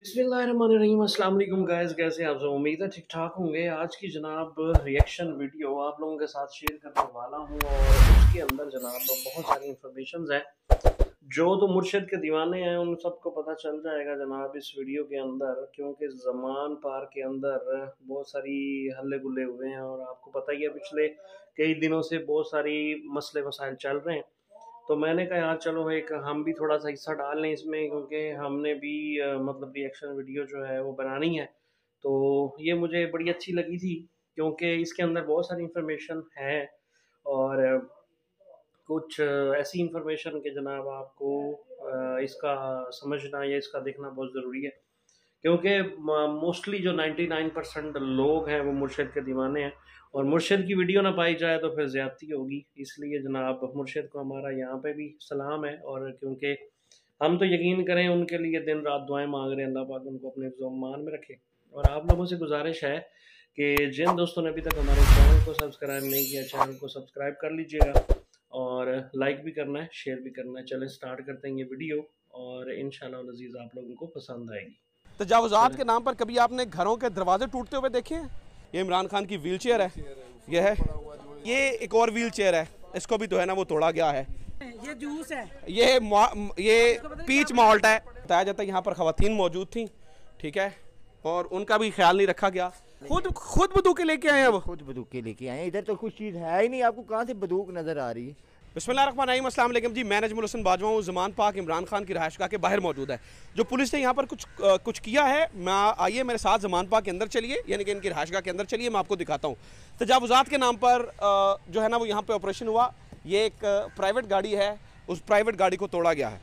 बिस्मिल्लाहिर्रहमानिर्रहीम। अस्सलाम वालेकुम गाइस, कैसे हैं आप सब? उम्मीद है ठीक ठाक होंगे। आज की जनाब रिएक्शन वीडियो आप लोगों के साथ शेयर करने वाला हूं और उसके अंदर जनाब बहुत सारी इंफॉर्मेशन है। जो तो मुर्शिद के दीवाने हैं उन सबको पता चल जाएगा जनाब इस वीडियो के अंदर, क्योंकि ज़मान पार के अंदर बहुत सारी हल्ले गुल्ले हुए हैं और आपको पता ही है पिछले कई दिनों से बहुत सारी मसले मसाइल चल रहे हैं। तो मैंने कहा यार चलो एक हम भी थोड़ा सा हिस्सा डाल लें इसमें, क्योंकि हमने भी मतलब रिएक्शन वीडियो जो है वो बनानी है। तो ये मुझे बड़ी अच्छी लगी थी क्योंकि इसके अंदर बहुत सारी इंफॉर्मेशन है और कुछ ऐसी इंफॉर्मेशन के जनाब आपको इसका समझना या इसका देखना बहुत ज़रूरी है, क्योंकि मोस्टली जो 99% लोग हैं वो मुर्शिद के दीवाने हैं और मुर्शिद की वीडियो ना पाई जाए तो फिर ज़्यादती होगी। इसलिए जनाब मुर्शिद को हमारा यहाँ पे भी सलाम है, और क्योंकि हम तो यकीन करें उनके लिए दिन रात दुआएं मांग रहे हैं, अल्लाह पाक उनको अपने मान में रखे। और आप लोगों से गुजारिश है कि जिन दोस्तों ने अभी तक हमारे चैनल को सब्सक्राइब नहीं किया, चैनल को सब्सक्राइब कर लीजिएगा और लाइक भी करना है, शेयर भी करना है। चलें स्टार्ट करते हैं ये वीडियो और इंशाल्लाह अज़ीज़ आप लोगों को पसंद आएगी। तजावुज़ात के नाम पर कभी आपने घरों के दरवाजे टूटते हुए देखे हैं? ये इमरान खान की व्हील चेयर है, ये है, ये एक और व्हील चेयर है, इसको भी तो है ना वो तोड़ा गया है। ये जूस है, ये पीच माल्ट है। बताया जाता है यहाँ पर ख़वातीन मौजूद थी, ठीक है, और उनका भी ख्याल नहीं रखा गया। खुद बंदूकें लेके आए हैं, वो खुद बंदूकें लेके आए हैं। इधर तो कुछ चीज़ है ही नहीं, आपको कहाँ से बंदूक नज़र आ रही है? बिस्मिल्लाहिर्रहमानिर्रहीम। अस्सलाम वालेकुम जी, मैं नजमुल हसन बाजवा हूँ। ज़मान पाक इमरान खान की रहायशगाह के बाहर मौजूद है। जो पुलिस ने यहाँ पर कुछ किया है, आइए मेरे साथ ज़मान पाक के अंदर चलिए, यानी कि इनकी रहायशगाह के अंदर चलिए, मैं आपको दिखाता हूँ। तजावुज़ात के नाम पर जो है ना वो यहाँ पर ऑपरेशन हुआ। ये एक प्राइवेट गाड़ी है, उस प्राइवेट गाड़ी को तोड़ा गया है।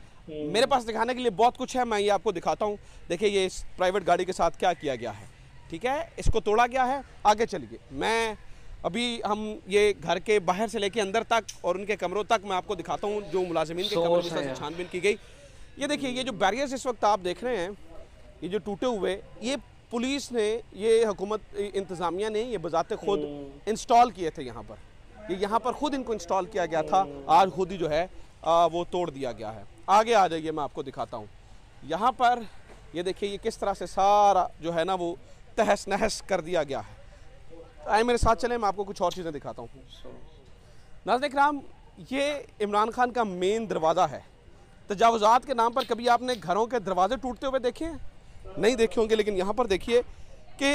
मेरे पास दिखाने के लिए बहुत कुछ है, मैं ये आपको दिखाता हूँ। देखिए ये इस प्राइवेट गाड़ी के साथ क्या किया गया है, ठीक है, इसको तोड़ा गया है। आगे चलिए, मैं अभी हम ये घर के बाहर से लेके अंदर तक और उनके कमरों तक मैं आपको दिखाता हूँ जो मुलाजिमीन के कमरों से छानबीन की गई। ये देखिए, ये जो बैरियर्स इस वक्त आप देख रहे हैं, ये जो टूटे हुए, ये पुलिस ने, ये हुकूमत इंतज़ामिया ने ये बजाते खुद इंस्टॉल किए थे यहाँ पर। ये यहाँ पर खुद इनको इंस्टॉल किया गया था, आज खुद ही जो है वो तोड़ दिया गया है। आगे आ जाइए, मैं आपको दिखाता हूँ। यहाँ पर ये देखिए, ये किस तरह से सारा जो है ना वो तहस नहस कर दिया गया है। आए मेरे साथ चलें, मैं आपको कुछ और चीज़ें दिखाता हूँ। नाज़रीन इकराम, ये इमरान खान का मेन दरवाज़ा है। तजावुज़ात के नाम पर कभी आपने घरों के दरवाजे टूटते हुए देखे हैं? नहीं देखे होंगे, लेकिन यहाँ पर देखिए कि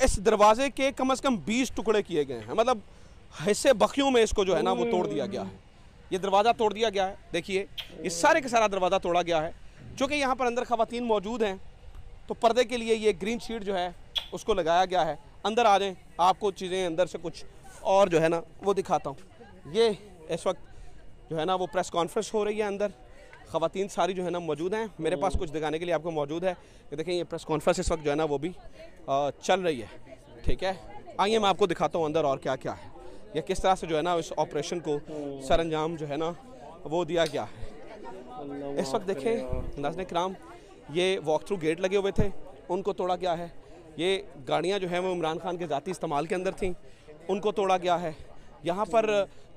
इस दरवाजे के कम से कम 20 टुकड़े किए गए हैं, मतलब हिस्से बखियों में इसको जो है ना वो तोड़ दिया गया है। ये दरवाज़ा तोड़ दिया गया है, देखिए ये सारे का सारा दरवाज़ा तोड़ा गया है। चूँकि यहाँ पर अंदर ख़वातीन मौजूद हैं तो पर्दे के लिए ये ग्रीन शीट जो है उसको लगाया गया है। अंदर आ जाएं, आपको चीज़ें अंदर से कुछ और जो है ना वो दिखाता हूँ। ये इस वक्त जो है ना वो प्रेस कॉन्फ्रेंस हो रही है, अंदर ख़वातीन सारी जो है ना मौजूद हैं। मेरे पास कुछ दिखाने के लिए आपको मौजूद है। ये देखें, ये प्रेस कॉन्फ्रेंस इस वक्त जो है ना वो भी चल रही है, ठीक है। आइए मैं आपको दिखाता हूँ अंदर और क्या क्या है, या किस तरह से जो है ना इस ऑपरेशन को सर अंजाम जो है ना वो दिया गया है। इस वक्त देखें नाज़रीन इकराम, ये वॉक थ्रू गेट लगे हुए थे, उनको तोड़ा गया है। ये गाड़ियाँ जो हैं वो इमरान खान के ज़ाती इस्तेमाल के अंदर थीं, उनको तोड़ा गया है। यहाँ पर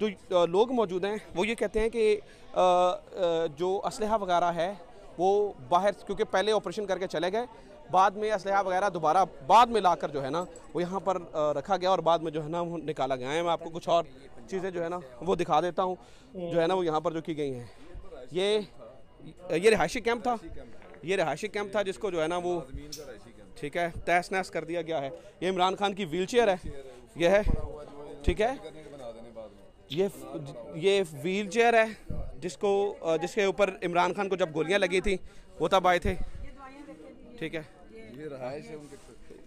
जो लोग मौजूद हैं वो ये कहते हैं कि जो असलहा वगैरह है वो बाहर, क्योंकि पहले ऑपरेशन करके चले गए, बाद में असलहा वगैरह दोबारा बाद में लाकर जो है ना वो यहाँ पर रखा गया और बाद में जो है ना वो निकाला गया है। मैं आपको कुछ और चीज़ें जो है ना वो दिखा देता हूँ जो है ना वो यहाँ पर जो की गई हैं। ये रिहायशी कैंप था, ये रिहायशी कैंप था जिसको जो है ना वो, ठीक है, तहस नहस कर दिया गया है। ये इमरान खान की व्हील चेयर है, ये है, ठीक है, ये व्हील चेयर है जिसके ऊपर इमरान खान को जब गोलियां लगी थी वो तब आए थे, ठीक है।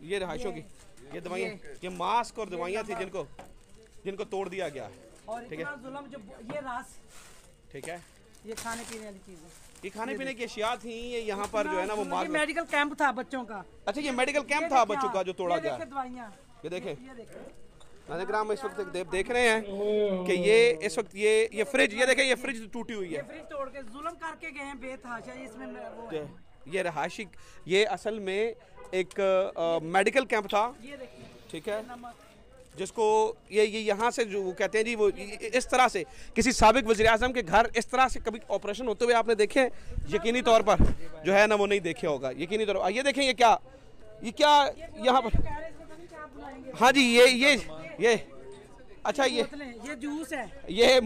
ये रहायशों की ये दवाइयाँ, ये मास्क और दवाइयाँ थी जिनको तोड़ दिया गया है, ठीक है, ये रास, ठीक है। ये खाने पीने वाली चीजें, ये खाने पीने की अशिया थी। ये यहाँ पर जो है ना वो मेडिकल कैंप था बच्चों का। अच्छा, ये मेडिकल कैंप था बच्चों का जो तोड़ा गया। ये देखें नाज़रीन, इस वक्त देख रहे हैं कि ये इस वक्त ये फ्रिज, ये देखें, ये फ्रिज टूटी हुई है। फ्रिज तोड़ के जुल्म करके गए हैं बेतहाशा इसमें वो। ये रहायशी, ये असल में एक मेडिकल कैंप था, ये देखिए, ठीक है। जिसको ये यहाँ से जो वो कहते हैं जी, वो इस तरह से किसी साबिक वज़ीर-ए-आज़म के घर इस तरह से कभी ऑपरेशन होते हुए आपने देखे? यकीनी तौर पर जो है ना वो नहीं देखे होगा यकीनी तौर पर। ये देखें ये क्या यहाँ पर, हाँ जी ये अच्छा ये जूस है, ये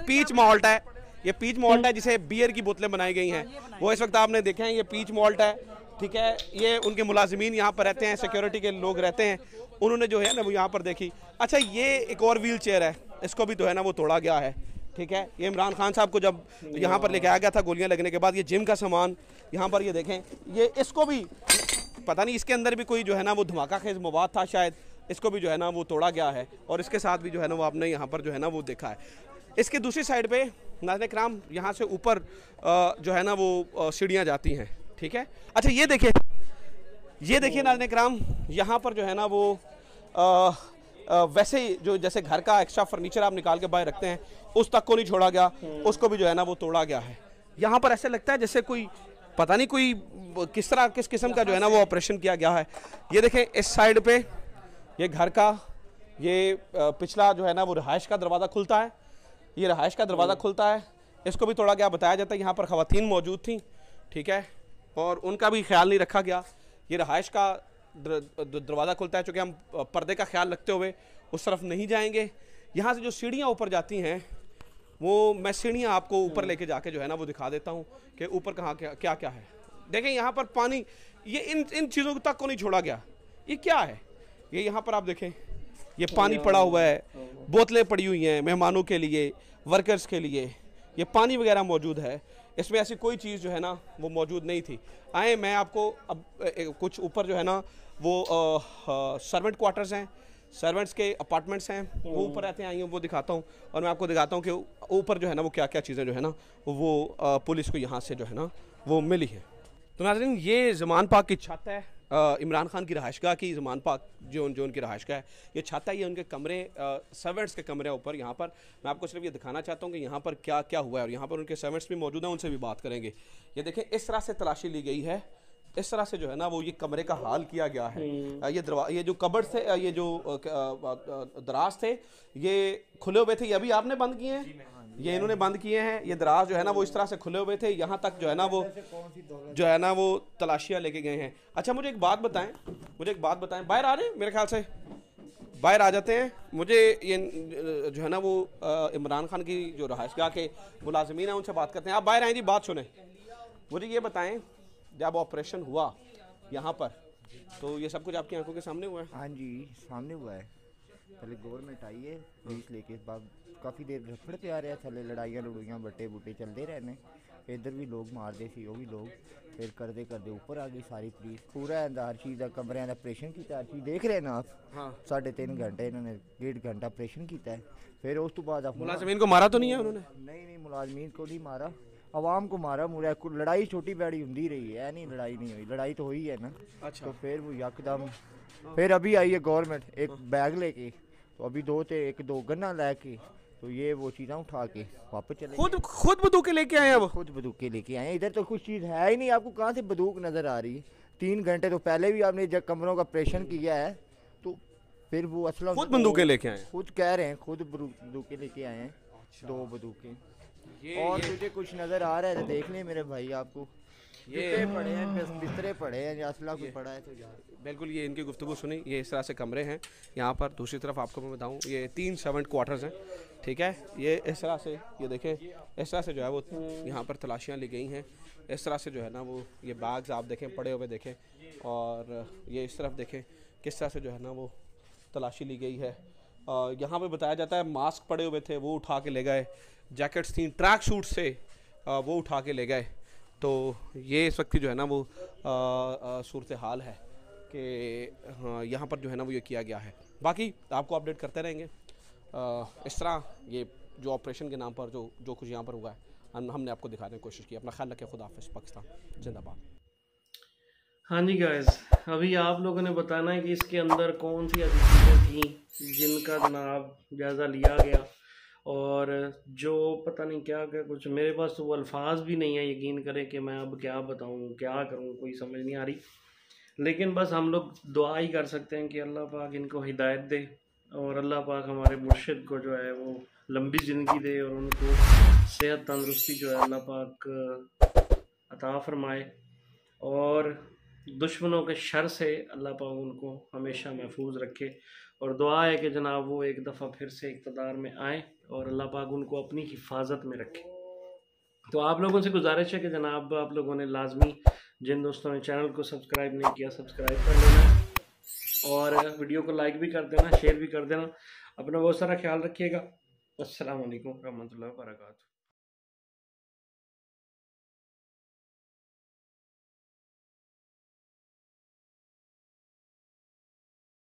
पीच मॉल्ट है, ये पीच मॉल्ट है जिसे बियर की बोतलें बनाई गई हैं, वो इस वक्त आपने देखे हैं, ये पीच मॉल्ट है, ठीक है। ये उनके मुलाजिमीन यहाँ पर रहते हैं, सिक्योरिटी के लोग रहते हैं, उन्होंने जो है ना वो यहाँ पर देखी। अच्छा ये एक और व्हील चेयर है, इसको भी जो है ना वो तोड़ा गया है, ठीक है। ये इमरान खान साहब को जब यहाँ पर लेके आया गया था गोलियाँ लगने के बाद, ये जिम का सामान यहाँ पर ये देखें, ये इसको भी पता नहीं इसके अंदर भी कोई जो है ना वो धमाका खेज मवाद था शायद, इसको भी जो है ना वो तोड़ा गया है और इसके साथ भी जो है ना वो आपने यहाँ पर जो है ना वो देखा है। इसके दूसरी साइड पे नाज़रीन किराम यहाँ से ऊपर जो है ना वो सीढ़ियाँ जाती हैं, ठीक है। अच्छा ये देखिए नाज़रीन किराम यहाँ पर जो है ना वो वैसे ही जो जैसे घर का एक्स्ट्रा फर्नीचर आप निकाल के बाहर रखते हैं उस तक को नहीं छोड़ा गया, उसको भी जो है ना वो तोड़ा गया है। यहाँ पर ऐसे लगता है जैसे कोई पता नहीं कोई किस किस्म का जो है ना वो ऑपरेशन किया गया है। ये देखें इस साइड पे ये घर का ये पिछला जो है ना वो रहायश का दरवाज़ा खुलता है, ये रहायश का दरवाज़ा खुलता है, इसको भी तोड़ा गया। बताया जाता है यहाँ पर ख़वातीन मौजूद थी, ठीक है, और उनका भी ख्याल नहीं रखा गया। ये रहायश का दरवाज़ा खुलता है, चूँकि हम पर्दे का ख्याल रखते हुए उस तरफ नहीं जाएंगे। यहाँ से जो सीढ़ियाँ ऊपर जाती हैं वो मैं सीढ़ियाँ आपको ऊपर लेके जाके जो है ना वो दिखा देता हूँ कि ऊपर कहाँ क्या क्या है। देखें यहाँ पर पानी, ये इन चीज़ों तक को नहीं छोड़ा गया। ये क्या है? ये यहाँ पर आप देखें, ये पानी पड़ा हुआ है, बोतलें पड़ी हुई हैं मेहमानों के लिए, वर्कर्स के लिए, ये पानी वगैरह मौजूद है। इसमें ऐसी कोई चीज़ जो है ना वो मौजूद नहीं थी। आए मैं आपको अब कुछ ऊपर जो है ना वो सर्वेंट क्वार्टर्स हैं, सर्वेंट्स के अपार्टमेंट्स हैं, वो ऊपर रहते हैं, आइए वो दिखाता हूँ और मैं आपको दिखाता हूँ कि ऊपर जो है ना वो क्या क्या चीज़ें जो है ना वो पुलिस को यहाँ से जो है ना वो मिली है। तो नाज़रीन ये ज़मान पाक की छत है, इमरान खान की रहायशगाह की ज़मान पाक जो उनकी रहायशगाह है, ये छत है, ये उनके कमरे सर्वेंट्स के कमरे ऊपर। यहाँ पर मैं आपको सिर्फ ये दिखाना चाहता हूँ कि यहाँ पर क्या क्या हुआ है, और यहाँ पर उनके सर्वेंट्स भी मौजूद हैं, उनसे भी बात करेंगे। ये देखें इस तरह से तलाशी ली गई है, इस तरह से जो है ना वो ये कमरे का हाल किया गया है। ये जो कबर्ड थे, ये जो दराज थे, ये खुले हुए थे, ये अभी आपने बंद किए हैं, ये इन्होंने बंद किए हैं। ये दराज जो है ना वो इस तरह से खुले हुए थे, यहाँ तक जो है ना वो तलाशियाँ लेके गए हैं। अच्छा मुझे एक बात बताएं, बाहर आ रहे हैं, मेरे ख्याल से बाहर आ जाते हैं। मुझे ये जो है ना वो इमरान खान की जो रहायशगाह के मुलाजिमीन हैं उनसे बात करते हैं। आप बाहर आएँ जी, बात सुने। मुझे ये बताएं, जब ऑपरेशन हुआ यहाँ पर तो ये सब कुछ आपकी आंखों के सामने हुआ है? हाँ जी सामने हुआ है। पहले गवर्नमेंट आई है पुलिस लेके, बाद काफ़ी देर रफड़ पे आ रहा है, थले लड़ाइयाँ बट्टे बूटे चलते रहने, इधर भी लोग मारते सी, वो भी लोग, फिर करते ऊपर आ गई सारी पुलिस, पूरा हर चीज़ का कमरिया का ऑपरेशन किया, हर चीज़ देख रहे हैं ना आप। हाँ 3.5 घंटे इन्होंने 1.5 घंटा ऑपरेशन किया है। फिर उस तो बाद मुलाजिमीन को मारा तो नहीं है उन्होंने? नहीं मुलाजिमीन को नहीं मारा, आवाम को मारा। मुझे लड़ाई छोटी बड़ी होती रही है, नहीं लड़ाई नहीं हुई, लड़ाई तो हुई है ना। अच्छा। तो फिर वो यकदम फिर अभी आई है गवर्नमेंट एक बैग लेके, तो अभी एक दो गन्ना लेके, तो ये वो चीज़ें उठा के वापस चले। खुद बंदूकें लेके आए हैं? वो खुद बंदूकें लेके आए हैं। इधर तो कुछ चीज़ है ही नहीं, आपको कहाँ से बंदूक नज़र आ रही है? 3 घंटे तो पहले भी आपने जब कमरों का ऑपरेशन किया है, तो फिर वो असला खुद बंदूकें लेके आए हैं? खुद कह रहे हैं खुद बंदूकें लेके आए हैं। 2 बंदूकें। और तुझे कुछ नज़र आ रहा है तो देख ले मेरे भाई, आपको ये पड़े हैं, बिस्तरे पड़े हैं, असला कोई पड़ा है तो यार। बिल्कुल, ये इनकी गुफ्तगू सुनी। ये इस तरह से कमरे हैं यहाँ पर। दूसरी तरफ आपको मैं बताऊँ, ये 3 सर्वेंट क्वार्टर्स हैं, ठीक है। ये इस तरह से, ये देखें इस तरह से जो है वो यहाँ पर तलाशियाँ ली गई हैं। इस तरह से जो है ना वो ये बैग्स आप देखें पड़े हुए देखें, और ये इस तरफ देखें किस तरह से जो है ना वो तलाशी ली गई है। यहाँ पे बताया जाता है मास्क पड़े हुए थे, वो उठा के ले गए, जैकेट्स थी, ट्रैक सूट से वो उठा के ले गए। तो ये इस वक्त की जो है ना वो सूरत हाल है कि हाँ यहाँ पर जो है ना वो ये किया गया है। बाकी आपको अपडेट करते रहेंगे। इस तरह ये जो ऑपरेशन के नाम पर जो कुछ यहाँ पर हुआ है हमने आपको दिखाने की कोशिश की। अपना ख्याल रखें। खुदा हाफ़िज़। पाकिस्तान जिंदाबाद। हाँ जी गाइस, अभी आप लोगों ने बताना है कि इसके अंदर कौन सी ऐसी चीज़ें थी जिनका जनाब जायज़ा लिया गया, और जो पता नहीं क्या क्या कुछ, मेरे पास तो वो अल्फाज भी नहीं है, यकीन करें कि मैं अब क्या बताऊं, क्या करूं, कोई समझ नहीं आ रही। लेकिन बस हम लोग दुआ ही कर सकते हैं कि अल्लाह पाक इनको हिदायत दे और अल्लाह पाक हमारे मुर्शिद को जो है वो लंबी ज़िंदगी दे और उनको सेहत तंदुरुस्ती जो है अल्लाह पाक अता फरमाए और दुश्मनों के शर से अल्लाह पाक उनको हमेशा महफूज रखे। और दुआ है कि जनाब वो एक दफ़ा फिर से इक़्तिदार में आए और अल्लाह पाक उनको अपनी हिफाजत में रखे। तो आप लोगों से गुजारिश है कि जनाब आप लोगों ने लाजमी, जिन दोस्तों ने चैनल को सब्सक्राइब नहीं किया, सब्सक्राइब कर लेना और वीडियो को लाइक भी कर देना, शेयर भी कर देना। अपना बहुत सारा ख्याल रखिएगा। अस्सलाम वालेकुम रहमतुल्लाहि व बरकातहू।